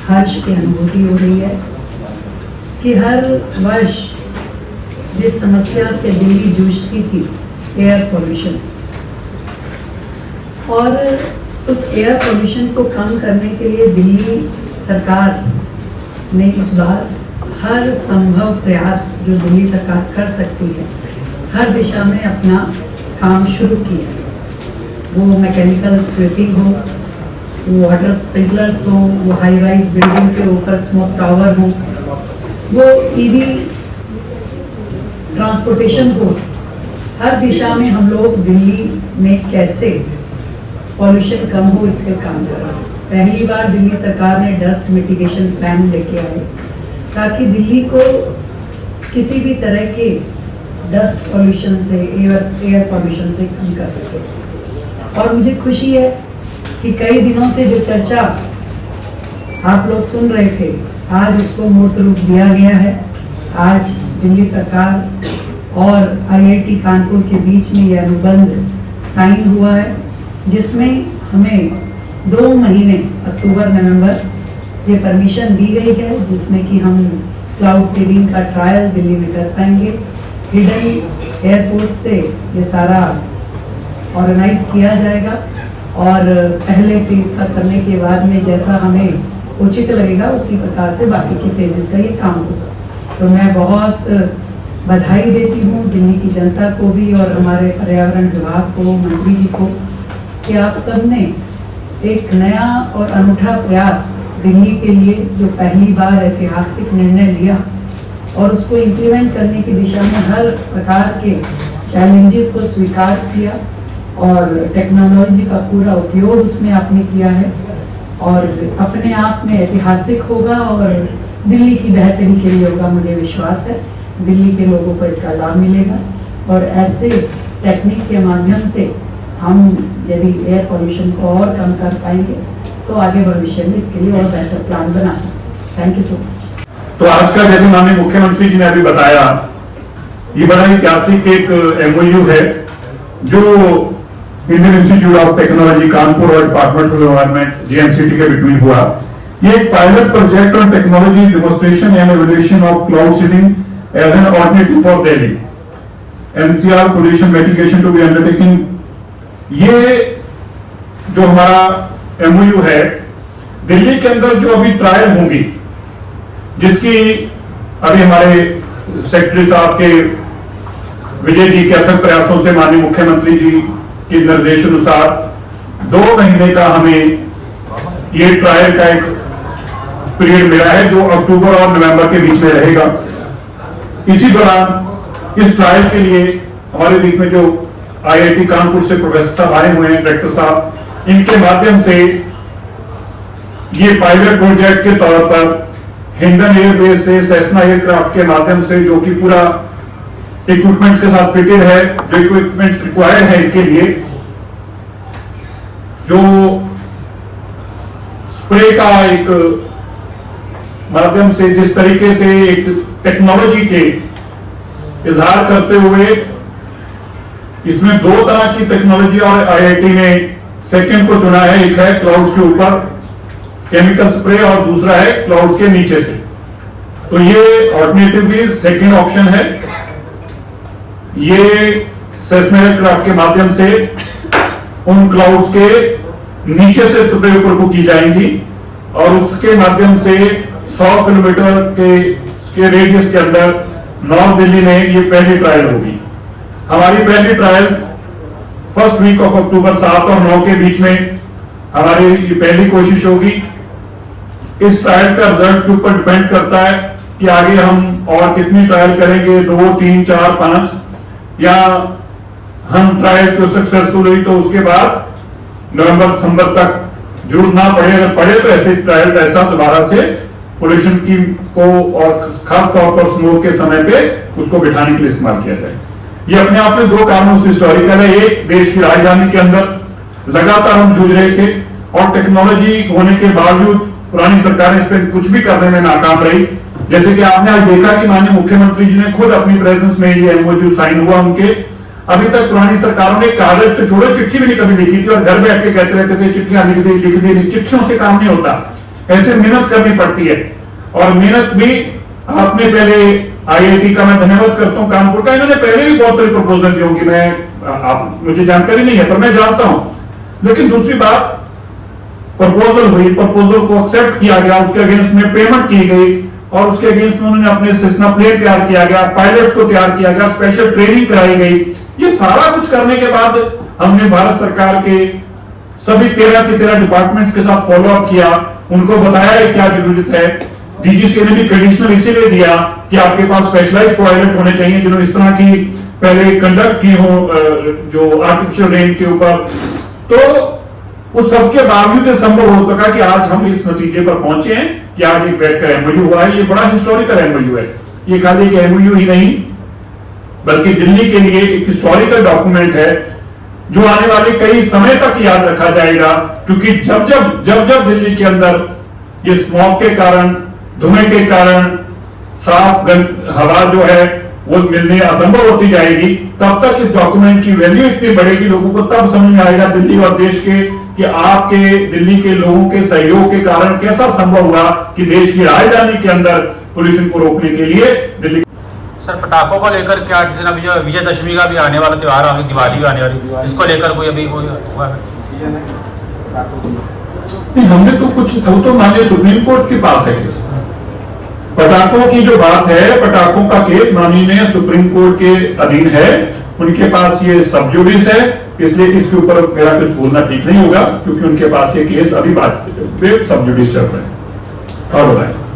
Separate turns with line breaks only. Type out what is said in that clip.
हर्ष की अनुभूति हो रही है कि हर वर्ष जिस समस्या से दिल्ली जूझती थी, एयर पोल्यूशन, और उस एयर पोल्यूशन को कम करने के लिए दिल्ली सरकार ने इस बार हर संभव प्रयास जो दिल्ली सरकार कर सकती है, हर दिशा में अपना काम शुरू किया। वो मैकेनिकल स्वीपिंग हो, वो वाटर स्प्रिंकलर्स हो, वो हाई राइज बिल्डिंग के ऊपर स्मोक टावर हो, वो ईवी ट्रांसपोर्टेशन हो, हर दिशा में हम लोग दिल्ली में कैसे पॉल्यूशन कम हो इस पे काम कर रहे हैं। पहली बार दिल्ली सरकार ने डस्ट मिटिगेशन प्लान लेके आए ताकि दिल्ली को किसी भी तरह के डस्ट पॉल्यूशन से, एयर पॉल्यूशन से कम कर सके। और मुझे खुशी है कि कई दिनों से जो चर्चा आप लोग सुन रहे थे, आज उसको मूर्त रूप दिया गया है। आज दिल्ली सरकार और IIT कानपुर के बीच में यह अनुबंध साइन हुआ है, जिसमें हमें 2 महीने अक्टूबर नवंबर ये परमिशन दी गई है, जिसमें कि हम क्लाउड सीडिंग का ट्रायल दिल्ली में कर पाएंगे। हिडन एयरपोर्ट से ये सारा ऑर्गेनाइज किया जाएगा और पहले फेज का करने के बाद में जैसा हमें उचित लगेगा उसी प्रकार से बाकी के फेजेस का ये काम होगा। तो मैं बहुत बधाई देती हूँ दिल्ली की जनता को भी और हमारे पर्यावरण विभाग को, मंत्री जी को, कि आप सबने एक नया और अनूठा प्रयास दिल्ली के लिए जो पहली बार ऐतिहासिक निर्णय लिया और उसको इम्प्लीमेंट करने की दिशा में हर प्रकार के चैलेंजेस को स्वीकार किया और टेक्नोलॉजी का पूरा उपयोग उसमें आपने किया है और अपने आप में ऐतिहासिक होगा और दिल्ली की बेहतरी के लिए होगा। मुझे विश्वास है दिल्ली के लोगों को इसका लाभ मिलेगा और ऐसे टेक्निक के माध्यम से हम यदि एयर पोल्यूशन को और कम कर पाएंगे तो आगे भविष्य में इसके लिए और बेहतर प्लान बना सकते। Thank you so much.
तो आज का जैसे माननीय मुख्यमंत्री जी ने अभी बताया, ये बड़ा ऐतिहासिक एक MOU है जो Indian Institute of Technology Kanpur और डिपार्टमेंट ऑफ एनवायरमेंट JNCT के बिटवीन हुआ। ये एक pilot project on technology demonstration and evaluation of cloud seeding as an alternative for Delhi, NCR pollution mitigation to be undertaking. ये जो हमारा MOU है, दिल्ली के अंदर जो अभी ट्रायल होंगी, जिसकी अभी हमारे सेक्रेटरी साहब के विजय जी के अथक प्रयासों से माननीय मुख्यमंत्री जी के निर्देश अनुसार 2 महीने का हमें ये ट्रायल का एक पीरियड मिला है जो अक्टूबर और नवंबर के बीच में रहेगा। इसी दौरान इस ट्रायल के लिए हमारे बीच में जो IIT कानपुर से प्रोफेसर साहब आए हुए हैं, डायरेक्टर साहब, इनके माध्यम से ये पायलट प्रोजेक्ट के तौर पर हिंडन एयरबेस से सेस्ना एयरक्राफ्ट के माध्यम से, जो कि पूरा इक्विपमेंट्स के साथ फिटेड है, जो इक्विपमेंट रिक्वायर्ड है इसके लिए, जो स्प्रे का एक माध्यम से जिस तरीके से एक टेक्नोलॉजी के इजहार करते हुए, इसमें 2 तरह की टेक्नोलॉजी और IIT ने सेकंड को चुना है। एक है क्लाउड्स के ऊपर केमिकल स्प्रे और दूसरा है क्लाउड्स के नीचे से। तो ये ऑल्टरनेटिवली सेकंड ऑप्शन है। ये सेस्ना एयरक्राफ्ट के माध्यम से उन क्लाउड्स के नीचे से स्प्रे ऊपर को की जाएंगी और उसके माध्यम से 100 किलोमीटर के रेडियस के अंदर नॉर्थ दिल्ली में ये पहली ट्रायल होगी। हमारी पहली trial first week of October 7 और 9 के बीच में हमारी ये पहली कोशिश होगी। इस ट्रायल का रिजल्ट के ऊपर डिपेंड करता है कि आगे हम और कितनी ट्रायल करेंगे, 2, 3, 4, 5, या हम ट्रायल को सक्सेसफुल हुई तो उसके बाद नवंबर दिसंबर तक जरूर ना पड़े, अगर पड़े तो ऐसे ट्रायल ऐसा दोबारा से पोल्यूशन की को और खास तौर पर स्मोक के समय पे उसको बिठाने के लिए इस्तेमाल किया जाए। ये अपने आप में 2 कारणों से हिस्टोरिकल है। एक, देश की राजधानी के अंदर लगातार हम जूझ रहे थे और टेक्नोलॉजी होने के बावजूद पुरानी सरकारें इस पर कुछ भी करने में नाकाम रही। जैसे कि आपने आज देखा कि माननीय मुख्यमंत्री जी ने खुद अपनी प्रेजेंस में ये MOU साइन हुआ उनके। अभी तक पुरानी सरकारों ने कागज तो छोड़ो, चिट्ठी भी नहीं कभी लिखी थी और घर बैठ के कहते रहते थे चिट्ठियां लिख दी। चिट्ठियों से काम नहीं होता। ऐसे मेहनत करनी पड़ती है। और मेहनत भी आपने पहले IIT का मैं धन्यवाद करता हूं कानपुर का, इन्होंने पहले भी बहुत सारी प्रपोजल दी होंगी, आप मुझे जानकारी नहीं है पर मैं जानता हूं। लेकिन दूसरी बात, प्रपोजल हुई, प्रपोजल को एक्सेप्ट किया गया, उसके अगेंस्ट में पेमेंट की गई और उसके अगेंस्ट में उन्होंने अपने सेस्ना प्लेन तैयार किया गया, पायलट्स को तैयार किया गया, स्पेशल ट्रेनिंग कराई गई। ये सारा कुछ करने के बाद हमने भारत सरकार के सभी 13 के 13 डिपार्टमेंट्स के साथ फॉलो अप किया, उनको बताया है क्या जरूरत है। DGCA ने भी कंडीशनल इसीलिए दिया कि आपके पास स्पेशलाइज्ड पायलट होने चाहिए जिन्होंने इस तरह की पहले कंडक्ट की हो जो आर्टिफिशियल रेन के ऊपर। तो उस सबके बावजूद ये संभव हो सका कि आज हम इस नतीजे पर पहुंचे हैं कि आज एक बैठकर MOU हुआ है। ये बड़ा हिस्टोरिकल MOU है, ये खाली एक MOU ही नहीं बल्कि दिल्ली के लिए एक हिस्टोरिकल डॉक्यूमेंट है जो आने वाले कई समय तक याद रखा जाएगा। क्योंकि जब जब दिल्ली के अंदर ये स्मॉग के कारण, धुएं के कारण साफ हवा जो है वो मिलने असंभव होती जाएगी, तब तक इस डॉक्यूमेंट की वैल्यू इतनी बढ़ेगी, लोगों को तब समझ में आएगा दिल्ली और देश के कि आपके दिल्ली के लोगों के सहयोग के कारण कैसा संभव हुआ कि देश की राजधानी के अंदर पोल्यूशन को रोकने के लिए दिल्ली।
सर, पटाखों को लेकर क्या, जैसे अभी विजयदशमी का भी आने वाला त्योहार आ, दिवाली भी आने वाली, इसको लेकर कोई अभी कोई हुआ है?
नहीं, हमने तो कुछ, वो तो माननीय सुप्रीम कोर्ट के पास है केस। पटाखों की जो बात है, पटाखों का केस माननीय सुप्रीम कोर्ट के अधीन है, उनके पास ये सब जुडिस है, इसलिए इसके ऊपर मेरा कुछ बोलना ठीक नहीं होगा क्योंकि उनके पास ये केस अभी बात सब जुडिस चल रहे हैं। और बताएं।